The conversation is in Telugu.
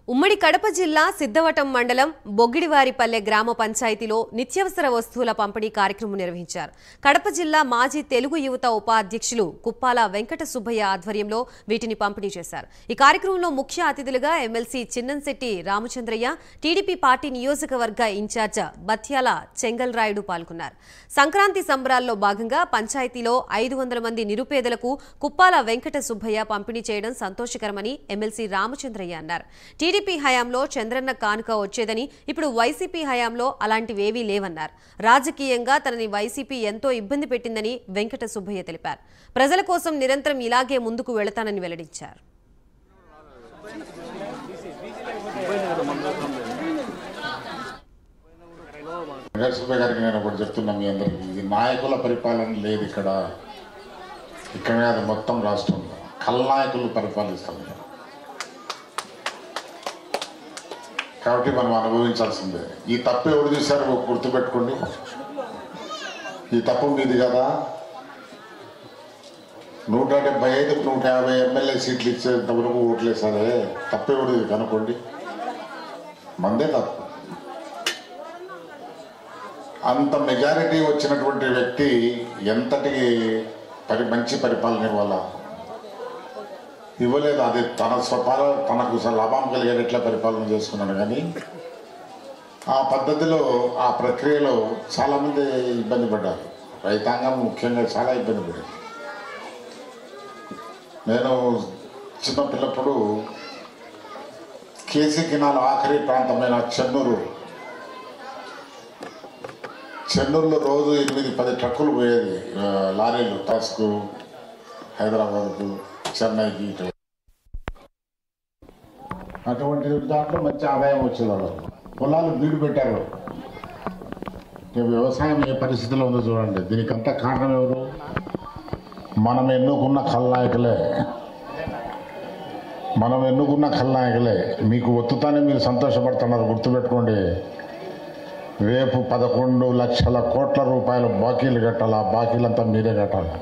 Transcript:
ఉమ్మడి కడప జిల్లా సిద్ధవటం మండలం బొగ్గిడివారిపల్లె గ్రామ పంచాయతీలో నిత్యావసర వస్తువుల పంపిణీ కార్యక్రమం నిర్వహించారు. కడప జిల్లా మాజీ తెలుగు యువత ఉపాధ్యక్షులు కుప్పాల వెంకట సుబ్బయ్య ఆధ్వర్యంలో వీటిని పంపిణీ చేశారు. ఈ కార్యక్రమంలో ముఖ్య అతిథులుగా MLC Chinnamsetti Ramachandraiah, TDP party నియోజకవర్గ ఇన్ఛార్జ్ బత్యాల చెంగల్రాయుడు పాల్గొన్నారు. సంక్రాంతి సంబరాల్లో భాగంగా పంచాయతీలో 500 మంది నిరుపేదలకు కుప్పాల వెంకట సుబ్బయ్య పంపిణీ చేయడం సంతోషకరమని ఎమ్మెల్సీ రామచంద్రయ్య అన్నారు. టీడీపీ హయాంలో చంద్రన్న కానుక వచ్చేదని, ఇప్పుడు వైసీపీ హయాంలో అలాంటివేవీ లేవన్నారు. రాజకీయంగా తనని వైసీపీ ఎంతో ఇబ్బంది పెట్టిందని వెంకట సుబ్బయ్య తెలిపారు. ప్రజల కోసం నిరంతరం ఇలాగే ముందుకు వెళతానని వెల్లడించారు. సుబ్బయ్య గారికి నేను ఒకటి చెప్తున్నా మీ అందరికీ, ఇది నాయకుల పరిపాలన లేదు ఇక్కడ కాదు, మొత్తం రాష్ట్రంలో కల్నాయకులు పరిపాలిస్తారు కాబట్టి మనం అనుభవించాల్సిందే. ఈ తప్పు ఎవరు చేశారు గుర్తుపెట్టుకోండి. ఈ తప్పు మీది కదా. 175కు 150 ఎమ్మెల్యే సీట్లు ఇచ్చేంతవరకు ఓట్లేసారే, తప్పు ఎవరిది కనుకోండి. మందే తప్పు. అంత మెజారిటీ వచ్చినటువంటి వ్యక్తి ఎంతటి మంచి పరిపాలన ఇవ్వలేదు. అది తన తనకు లాభం కలిగేటట్లా పరిపాలన చేసుకున్నాడు. కానీ ఆ పద్ధతిలో ఆ ప్రక్రియలో చాలామంది ఇబ్బంది పడ్డారు. రైతాంగం ముఖ్యంగా చాలా ఇబ్బంది పడింది. నేను చిన్నపిల్లప్పుడు కేసీ కెనాల్ ఆఖరి ప్రాంతమైన చెన్నూరులో రోజు 8-10 ట్రక్కులు పోయేది, లారీలు, టాస్కు, హైదరాబాద్కు, చెన్నైకి. అటువంటి దాంట్లో మంచి ఆదాయం వచ్చేవాళ్ళు. పొలాలు బీడు పెట్టారు. వ్యవసాయం ఏ పరిస్థితిలో ఉందో చూడండి. దీనికంతా కారణం ఎవరు? మనం ఎన్నుకున్న ఖల్నాయకులే. మీకు ఒత్తుతానే మీరు సంతోషపడుతున్నారు. గుర్తుపెట్టుకోండి, రేపు 11 లక్షల కోట్ల రూపాయల బాకీలు కట్టాలి. ఆ బాకీలంతా మీరే కట్టాలి.